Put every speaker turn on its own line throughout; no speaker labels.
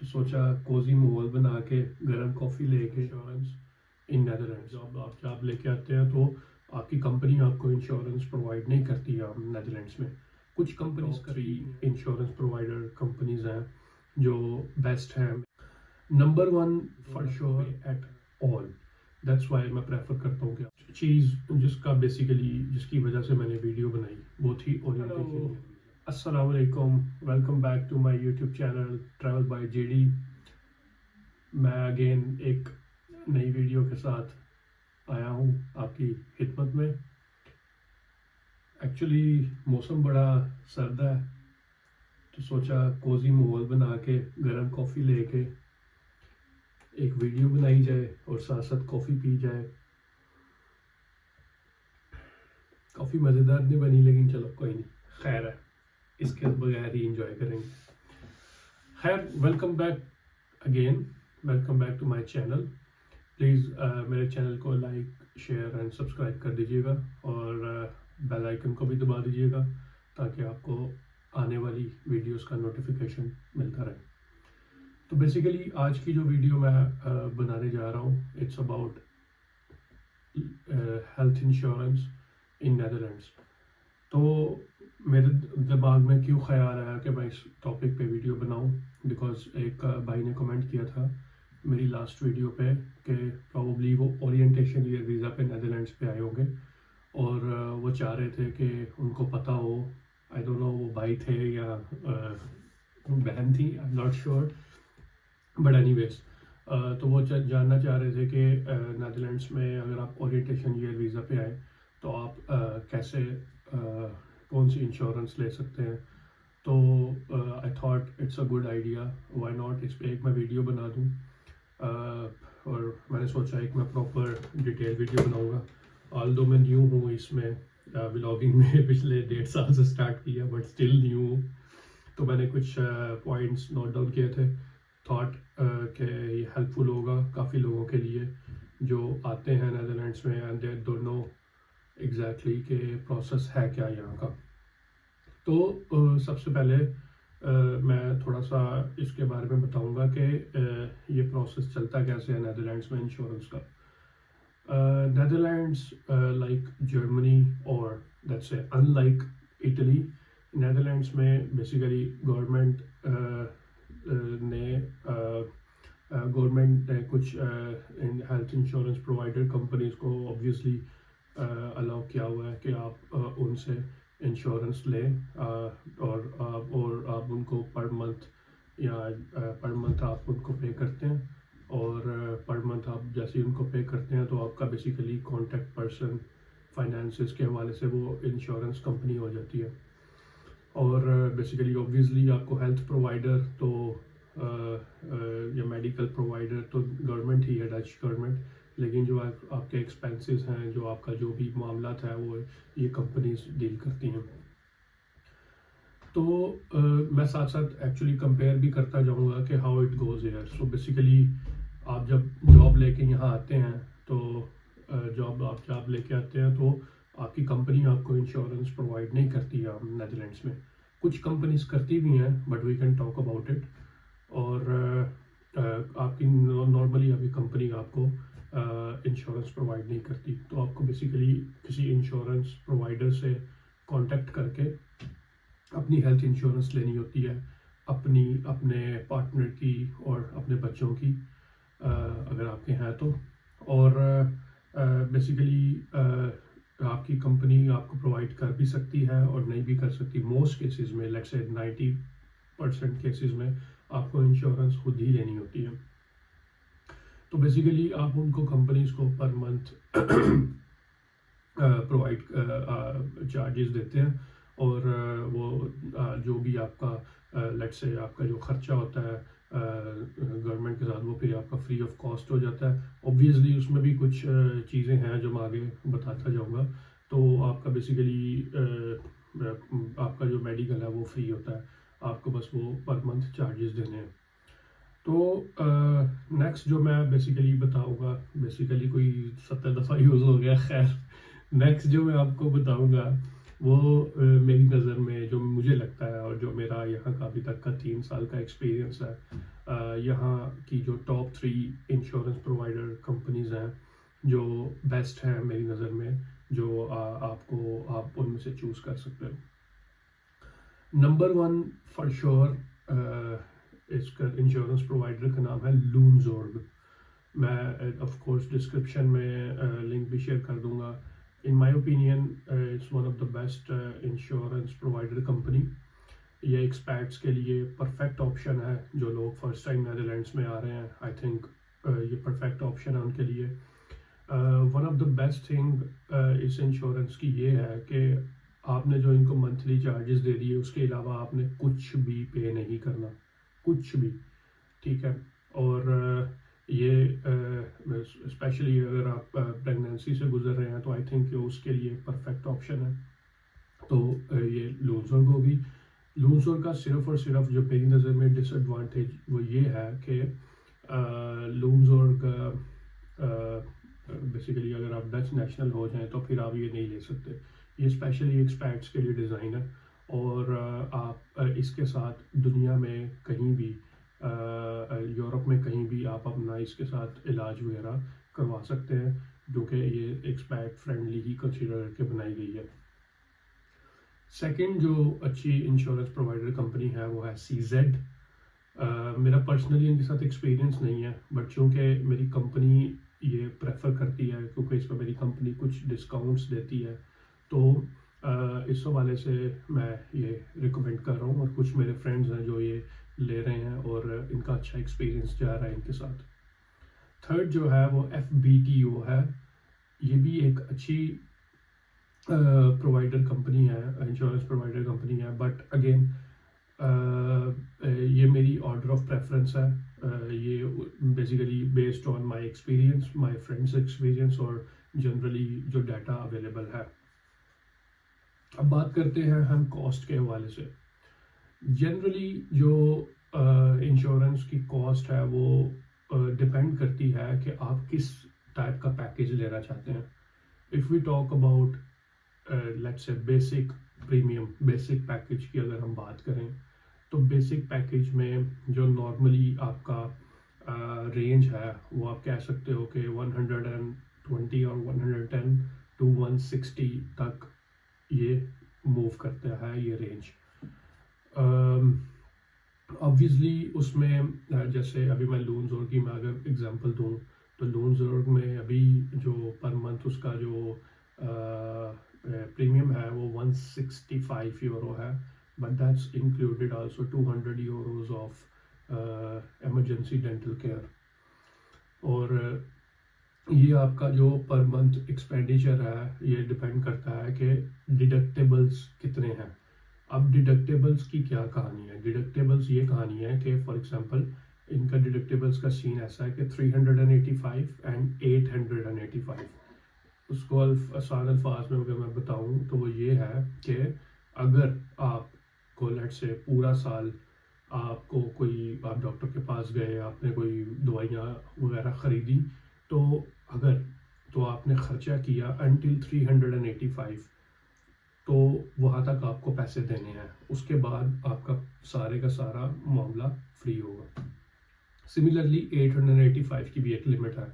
तो सोचा कोजी माहौल बना के गर्म कॉफ़ी लेके इंश्योरेंस इन नैदरलैंड्स जब आप लेके आते हैं तो आपकी कंपनी आपको इंश्योरेंस प्रोवाइड नहीं करती है नैदरलैंड्स में। कुछ कंपनीज करी इंश्योरेंस प्रोवाइडर कंपनीज हैं जो बेस्ट हैं। Number one for sure at all, that's why मैं प्रेफर करता हूँ कि चीज़ जिसकी वजह से मैंने वीडियो बनाई वो थी ओरिएंटेशन। अस्सलाम वालेकुम, welcome back to my YouTube channel travel by JD. मैं अगेन एक नई वीडियो के साथ आया हूँ आपकी खिदमत में। एक्चुअली मौसम बड़ा सर्द है तो सोचा कोजी माहौल बना के गर्म कॉफ़ी लेके एक वीडियो बनाई जाए और साथ साथ कॉफ़ी पी जाए। काफ़ी मज़ेदार नहीं बनी लेकिन चलो कोई नहीं, खैर है, इसके बगैर ही इंजॉय करेंगे। खैर, welcome back to my channel. Please मेरे चैनल को लाइक शेयर एंड सब्सक्राइब कर दीजिएगा और बेल आइकन को भी दबा दीजिएगा ताकि आपको आने वाली वीडियोस का नोटिफिकेशन मिलता रहे। तो बेसिकली आज की जो वीडियो मैं बनाने जा रहा हूँ, it's about health insurance in Netherlands. तो मेरे दिमाग में क्यों ख्याल आया कि मैं इस टॉपिक पे वीडियो बनाऊं, बिकॉज एक भाई ने कमेंट किया था मेरी लास्ट वीडियो पे कि प्रॉब्ली वो ओरिएंटेशन या वीज़ा पे नैदरलैंड्स पे आए होंगे और वो चाह रहे थे कि उनको पता हो, आई डोंट नो वो भाई थे या बहन थी, I am not sure, but anyways तो वो जानना चाह रहे थे कि नैदरलैंड्स में अगर आप ओरिएंटेशन ईयर वीज़ा पे आए तो आप कैसे कौन सी इंश्योरेंस ले सकते हैं। तो I thought it's a good idea, why not, इस पर एक मैं वीडियो बना दूँ। और मैंने सोचा एक मैं प्रॉपर डिटेल वीडियो बनाऊँगा। ऑल्दो मैं न्यू हूँ इसमें व्लॉगिंग में, पिछले 1.5 साल से स्टार्ट किया, बट स्टिल न्यू हूँ। तो मैंने कुछ पॉइंट्स नोट डाउन किए थे, थॉट कि ये हेल्पफुल होगा काफ़ी लोगों के लिए जो आते हैं नैदरलैंड्स में and they don't know exactly कि प्रोसेस है क्या यहाँ का। तो सबसे पहले मैं थोड़ा सा इसके बारे में बताऊंगा कि ये प्रोसेस चलता कैसे है नैदरलैंड्स में इंश्योरेंस का। Netherlands, like Germany or let's say unlike Italy, Netherlands में basically गवर्नमेंट ने कुछ हेल्थ इंश्योरेंस प्रोवाइडर कंपनीज को ऑब्वियसली अलाउ किया हुआ है कि आप उनसे इंश्योरेंस लें और आप उनको पर मंथ आप उनको पे करते हैं और पर मंथ आप जैसे ही उनको पे करते हैं तो आपका बेसिकली कॉन्टैक्ट पर्सन फाइनेंसेस के हवाले से वो इंश्योरेंस कंपनी हो जाती है। और बेसिकली ऑब्वियसली आपको हेल्थ प्रोवाइडर तो या मेडिकल प्रोवाइडर तो गवर्नमेंट ही है, डच गवर्नमेंट, लेकिन जो आपके एक्सपेंसेस हैं, जो आपका जो भी मामला है वो ये कंपनीज डील करती हैं। तो मैं साथ साथ एक्चुअली कंपेयर भी करता जाऊंगा कि how it goes here. So basically आप जब जॉब लेके यहाँ आते हैं तो जॉब लेके आते हैं तो आपकी कंपनी आपको इंश्योरेंस प्रोवाइड नहीं करती है नैदरलैंड्स में। कुछ कंपनीज करती भी हैं but we can talk about it. और आपकी नॉर्मली आपकी कंपनी आपको इंश्योरेंस प्रोवाइड नहीं करती, तो आपको बेसिकली किसी इंश्योरेंस प्रोवाइडर से कांटेक्ट करके अपनी हेल्थ इंश्योरेंस लेनी होती है, अपने पार्टनर की और अपने बच्चों की अगर आपके हैं तो। और बेसिकली आपकी कंपनी आपको प्रोवाइड कर भी सकती है और नहीं भी कर सकती। मोस्ट केसेस में, लेट्स से 90% केसेस में आपको इंश्योरेंस खुद ही लेनी होती है। तो बेसिकली आप उनको कंपनीज को पर मंथ प्रोवाइड चार्जेस देते हैं और वो जो भी आपका लेट्स से आपका जो खर्चा होता है गवर्नमेंट के साथ वो फिर आपका फ्री ऑफ कॉस्ट हो जाता है। ऑब्वियसली उसमें भी कुछ चीज़ें हैं जो मैं आगे बताता जाऊंगा। तो आपका बेसिकली आपका जो मेडिकल है वो फ्री होता है, आपको बस वो पर मंथ चार्जेस देने हैं। तो नेक्स्ट जो मैं बेसिकली बताऊंगा, बेसिकली कोई 70 दफ़ा यूज़ हो गया, खैर नेक्स्ट जो मैं आपको बताऊंगा वो मेरी नज़र में जो मुझे लगता है और जो मेरा यहाँ का अभी तक का 3 साल का एक्सपीरियंस है, यहाँ की जो टॉप 3 इंश्योरेंस प्रोवाइडर कंपनीज़ हैं जो बेस्ट हैं मेरी नज़र में, जो आप उनमें से चूज़ कर सकते हो। नंबर 1 फॉर श्योर इसका इंश्योरेंस प्रोवाइडर का नाम है लूनजोर्ग। मैं ऑफ कोर्स डिस्क्रिप्शन में लिंक भी शेयर कर दूंगा। In my opinion it's one of the best insurance provider company. ये एक्सपैट्स के लिए परफेक्ट ऑप्शन है, जो लोग फर्स्ट टाइम नेदरलैंड्स में आ रहे हैं। आई थिंक ये परफेक्ट ऑप्शन है उनके लिए। One of the best thing इस इंश्योरेंस की ये है कि आपने जो इनको मंथली चार्जेस दे दिए, उसके अलावा आपने कुछ भी पे नहीं करना, कुछ भी, ठीक है। और ये स्पेशली अगर आप प्रेगनेंसी से गुजर रहे हैं तो आई थिंक उसके लिए परफेक्ट ऑप्शन है। तो ये लूनजोर्ग होगी। लूनजोर्ग का सिर्फ और सिर्फ जो मेरी नज़र में डिसएडवांटेज वो ये है कि लूनजोर्ग बेसिकली अगर आप डच नेशनल हो जाएं तो फिर आप ये नहीं ले सकते। ये स्पेशली एक्सपैट्स के लिए डिज़ाइन है और आप इसके साथ दुनिया में कहीं भी, यूरोप में कहीं भी आप अपना इसके साथ इलाज वगैरह करवा सकते हैं, जो कि ये एक्सपैट फ्रेंडली ही कंसिडर करके बनाई गई है। सेकंड जो अच्छी इंश्योरेंस प्रोवाइडर कंपनी है वो है CZ। मेरा पर्सनली इनके साथ एक्सपीरियंस नहीं है, बट चूँकि मेरी कंपनी ये प्रेफर करती है, क्योंकि इस पर मेरी कंपनी कुछ डिस्काउंट्स देती है, तो इस हवाले से मैं ये रिकमेंड कर रहा हूँ। और कुछ मेरे फ्रेंड्स हैं जो ये ले रहे हैं और इनका अच्छा एक्सपीरियंस जा रहा है इनके साथ। थर्ड जो है वो FBTO है। ये भी एक अच्छी प्रोवाइडर कंपनी है, इंश्योरेंस प्रोवाइडर कंपनी है, बट अगेन ये मेरी ऑर्डर ऑफ प्रेफरेंस है। ये basically based on my experience, my friends experience और जनरली जो डाटा अवेलेबल है। अब बात करते हैं हम कॉस्ट के हवाले से। जनरली जो इंश्योरेंस की कॉस्ट है वो डिपेंड करती है कि आप किस टाइप का पैकेज लेना चाहते हैं। If we talk about let's say basic premium, basic package की अगर हम बात करें, तो बेसिक पैकेज में जो नॉर्मली आपका रेंज है वो आप कह सकते हो कि 120 और 110 टू 160 तक ये मूव करता है ये रेंज। ऑब्वियसली उसमें जैसे अभी मैं लूनजोर्ग की मैं अगर एग्जांपल दूं, तो लूनजोर्ग में अभी जो पर मंथ उसका जो प्रीमियम है वो 165 यूरो है, but that's included also 200 euros of emergency dental care. और ये आपका जो पर मंथ एक्सपेंडिचर है ये डिपेंड करता है कि डिडक्टेबल्स कितने हैं। अब डिडक्टेबल्स की क्या कहानी है? डिडक्टेबल्स ये कहानी है कि फॉर एग्जांपल इनका डिडक्टेबल्स का सीन ऐसा है कि 385 एंड 885। उसको आसान अल्फाज में अगर मैं बताऊं तो वो ये है कि अगर आपको लेट से पूरा साल आपको कोई, आप डॉक्टर के पास गए, आपने कोई दवाइयाँ वगैरह ख़रीदी, तो अगर तो आपने ख़र्चा किया अनटिल 385, तो वहाँ तक आपको पैसे देने हैं। उसके बाद आपका सारे का सारा मामला फ्री होगा। सिमिलरली 885 की भी एक लिमिट है।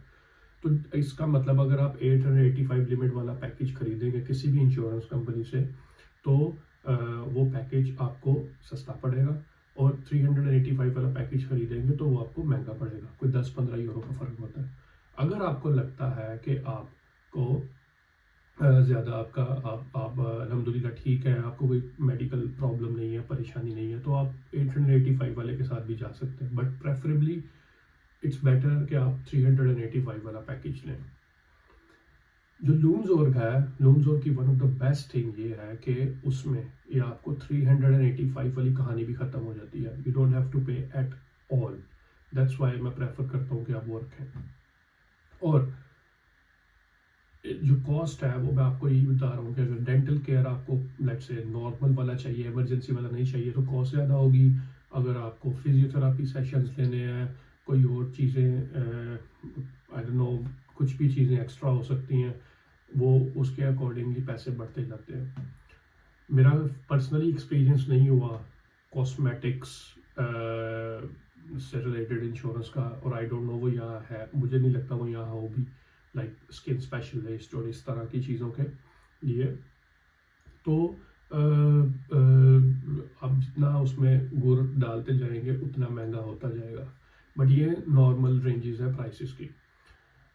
तो इसका मतलब अगर आप 885 लिमिट वाला पैकेज खरीदेंगे किसी भी इंश्योरेंस कंपनी से, तो वो पैकेज आपको सस्ता पड़ेगा, और 385 वाला पैकेज खरीदेंगे तो वो आपको महंगा पड़ेगा, कोई 10-15 यूरो का फ़र्क होता है। अगर आपको लगता है कि आपको ज़्यादा आपका आप अल्हम्दुलिल्लाह ठीक है, आपको कोई मेडिकल प्रॉब्लम नहीं है, परेशानी नहीं है, तो आप 885 वाले के साथ भी जा सकते हैं, बट प्रेफरेबली इट्स बेटर कि आप 385 वाला पैकेज लें। जो लूनजोर्ग है, लूनजोर्ग की one of the best thing ये है कि उसमें ये आपको 385 वाली कहानी भी ख़त्म हो जाती है। यू डोंट हैव टू पे एट ऑल। दैट्स वाई मैं प्रेफर करता हूँ कि आप वो रखें। और जो कॉस्ट है वो मैं आपको यही बता रहा हूँ कि अगर डेंटल केयर आपको लेट्स से नॉर्मल वाला चाहिए, इमरजेंसी वाला नहीं चाहिए, तो कॉस्ट ज़्यादा होगी। अगर आपको फिजियोथेरापी सेशंस लेने हैं, कोई और चीज़ें आई डोंट नो, कुछ भी चीज़ें एक्स्ट्रा हो सकती हैं, वो उसके अकॉर्डिंगली पैसे बढ़ते जाते हैं। मेरा पर्सनली एक्सपीरियंस नहीं हुआ कॉस्मेटिक्स से रिलेटेड इंश्योरेंस का, और आई डोंट नो वो यहाँ है, मुझे नहीं लगता वो यहाँ हो भी, लाइक स्किन स्पेशलिस्ट और इस तरह की चीज़ों के लिए। तो अब जितना उसमें गुड़ डालते जाएंगे उतना महंगा होता जाएगा, बट ये नॉर्मल रेंजेस है प्राइसेस की।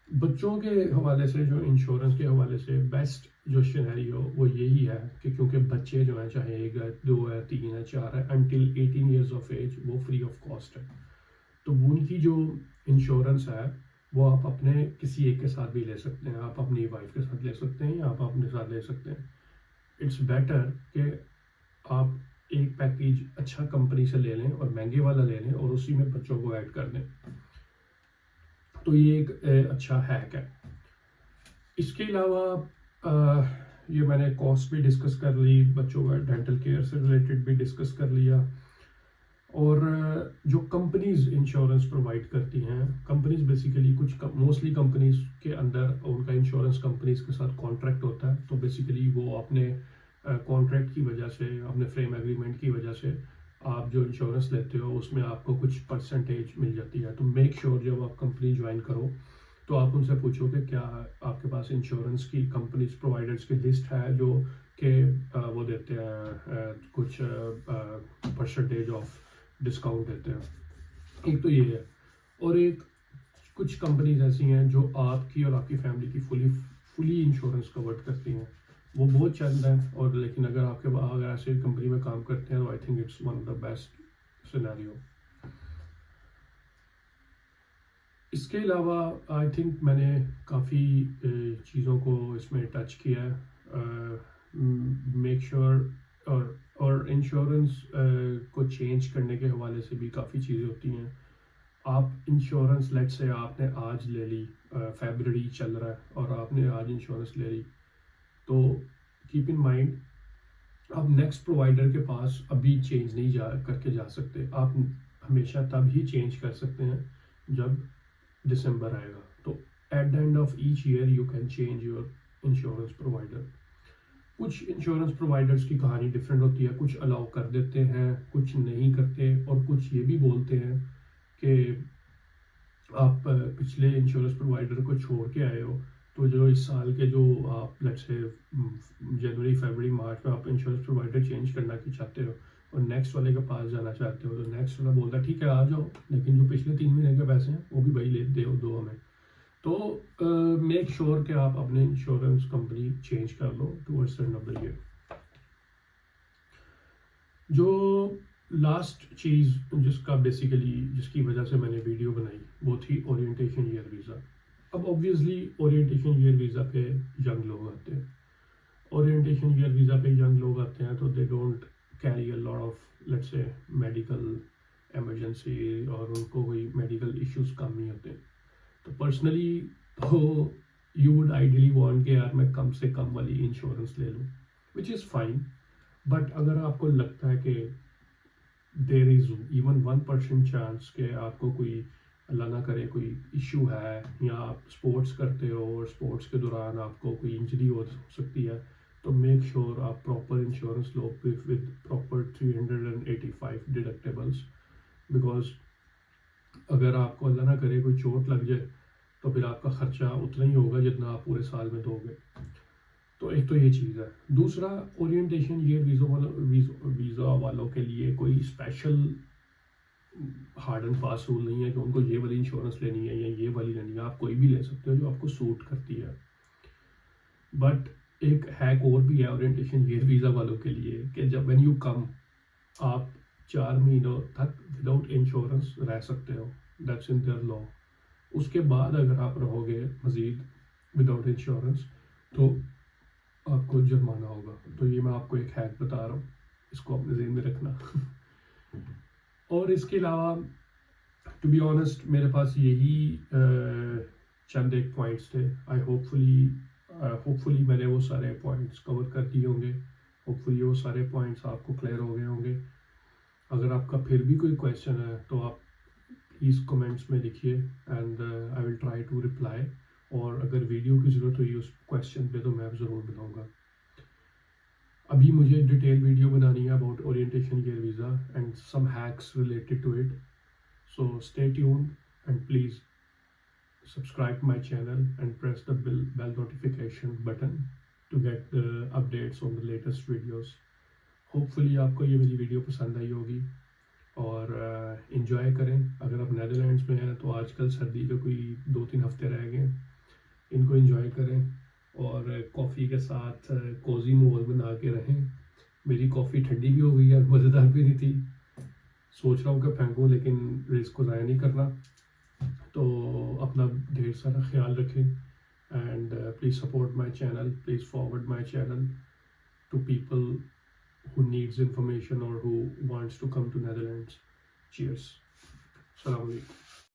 बच्चों के हवाले से, जो इंश्योरेंस के हवाले से बेस्ट जो सिनेरियो वो यही है कि क्योंकि बच्चे जो हैं, चाहे 1 है, 2 है, 3 है, 4 है, अनटिल 18 ईयर्स ऑफ एज वो फ्री ऑफ कॉस्ट है। तो उनकी जो इंश्योरेंस है वो आप अपने किसी एक के साथ भी ले सकते हैं, आप अपनी वाइफ के साथ ले सकते हैं या आप अपने साथ ले सकते हैं। इट्स बेटर कि आप एक पैकेज अच्छा कंपनी से ले लें और महंगे वाला ले लें और उसी में बच्चों को ऐड कर दें। तो ये एक अच्छा हैक है। इसके अलावा ये मैंने कॉस्ट भी डिस्कस कर ली, बच्चों का डेंटल केयर से रिलेटेड भी डिस्कस कर लिया। और जो कंपनीज इंश्योरेंस प्रोवाइड करती हैं, कंपनीज बेसिकली कुछ मोस्टली कंपनीज के अंदर उनका इंश्योरेंस कंपनीज के साथ कॉन्ट्रैक्ट होता है। तो बेसिकली वो अपने कॉन्ट्रैक्ट की वजह से, अपने फ्रेम एग्रीमेंट की वजह से आप जो इंश्योरेंस लेते हो उसमें आपको कुछ परसेंटेज मिल जाती है। तो मेक श्योर जब आप कंपनी ज्वाइन करो तो आप उनसे पूछो कि क्या आपके पास इंश्योरेंस की कंपनीज प्रोवाइडर्स की लिस्ट है जो कि वो देते हैं कुछ परसेंटेज ऑफ डिस्काउंट देते हैं। एक तो ये है, और एक कुछ कंपनीज ऐसी हैं जो आपकी और आपकी फैमिली की फुली इंश्योरेंस कवर करती हैं। वो बहुत चंद है, और लेकिन अगर अगर ऐसे कंपनी में काम करते हैं तो I think it's one of the best scenario. इसके अलावा आई थिंक मैंने काफ़ी चीज़ों को इसमें टच किया है। मेक श्योर और इंश्योरेंस को चेंज करने के हवाले से भी काफ़ी चीज़ें होती हैं। आप इंश्योरेंस लेट से आपने आज ले ली, फरवरी चल रहा है और आपने आज इंश्योरेंस ले ली, तो कीप इन माइंड आप नेक्स्ट प्रोवाइडर के पास अभी चेंज नहीं करके जा सकते। आप हमेशा तब ही चेंज कर सकते हैं जब दिसंबर आएगा। तो at the end of each year you can change your insurance provider. कुछ इंश्योरेंस प्रोवाइडर्स की कहानी डिफरेंट होती है, कुछ अलाउ कर देते हैं, कुछ नहीं करते, और कुछ ये भी बोलते हैं कि आप पिछले इंश्योरेंस प्रोवाइडर को छोड़ के आए हो, तो जो इस साल के जो आप लेट्स से जनवरी, फरवरी, मार्च में आप इंश्योरेंस प्रोवाइडर चेंज करना की चाहते हो और नेक्स्ट वाले के पास जाना चाहते हो, तो नेक्स्ट वाला बोलता है ठीक है आ जाओ, लेकिन जो पिछले 3 महीने के पैसे हैं वो भी भाई ले दो हमें। तो मेक श्योर कि आप अपने इंश्योरेंस कंपनी चेंज कर लो towards the end of the year. जो लास्ट चीज़ जिसकी वजह से मैंने वीडियो बनाई वो थी ओरिएंटेशन ईयर वीज़ा। अब ऑब्वियसली ओरिएंटेशन ईयर वीज़ा पे यंग लोग आते हैं। ओरिएंटेशन ईयर वीज़ा पे यंग लोग आते हैं तो they don't carry a lot of let's say medical emergency, और उनको कोई मेडिकल इश्यूज कम नहीं होते। तो पर्सनली तो यू वुड आइडियली वांट कि यार मैं कम से कम वाली इंश्योरेंस ले लूँ, विच इज़ फाइन। बट अगर आपको लगता है कि देर इज़ इवन 1% चांस कि आपको कोई अल्लाह ना करे कोई इशू है, या आप स्पोर्ट्स करते हो और स्पोर्ट्स के दौरान आपको कोई इंजरी हो सकती है, तो मेक श्योर आप proper insurance low with proper 385 deductibles. Because अगर आपको अल्लाह ना करे कोई चोट लग जाए तो फिर आपका ख़र्चा उतना ही होगा जितना आप पूरे साल में दोगे। तो एक तो ये चीज़ है। दूसरा, ओरिएंटेशन ईयर वीज़ा वालों के लिए कोई special hard and fast rule नहीं है कि उनको ये वाली इंश्योरेंस लेनी है या ये वाली लेनी है। आप कोई भी ले सकते हो जो आपको सूट करती है। बट एक हैक और भी है ओरिएंटेशन ईयर वीज़ा वालों के लिए कि जब व्हेन यू कम, आप 4 महीनों तक विदाउट इंश्योरेंस रह सकते हो, दैट्स इन देयर लॉ। उसके बाद अगर आप रहोगे मज़ीद विदाउट इंश्योरेंस तो आपको जुर्माना होगा। तो ये मैं आपको एक हैक बता रहा हूँ, इसको अपने ज़हन में रखना। और इसके अलावा टू बी ऑनेस्ट मेरे पास यही चंद एक पॉइंट्स थे। आई होपफुली मैंने वो सारे पॉइंट्स कवर कर दिए होंगे। होपफुली वो सारे पॉइंट्स आपको क्लियर हो गए होंगे। अगर आपका फिर भी कोई क्वेश्चन है तो आप प्लीज़ कमेंट्स में लिखिए and I will try to reply. और अगर वीडियो की ज़रूरत हुई उस क्वेश्चन पे तो मैं ज़रूर बताऊँगा। अभी मुझे डिटेल वीडियो बनानी है about orientation year visa and some hacks related to it. So stay tuned and please subscribe my channel and press the bell notification button to get the updates on the latest videos. Hopefully आपको ये मेरी video पसंद आई होगी और enjoy करें. अगर आप Netherlands में हैं तो आजकल सर्दी के कोई 2-3 हफ्ते रह गए, इनको इन्जॉय करें और कॉफ़ी के साथ कोजी माहौल बना के रहें. मेरी कॉफ़ी ठंडी भी हो गई है, मज़ेदार भी नहीं थी. सोच रहा हूँ कि फेंकूँ, लेकिन रिस्क को ज़ाया नहीं करना. तो अपना ढेर सारा ख्याल रखें and please support my channel, please forward my channel to people who needs information or who wants to come to Netherlands. Cheers. Assalamu alaikum.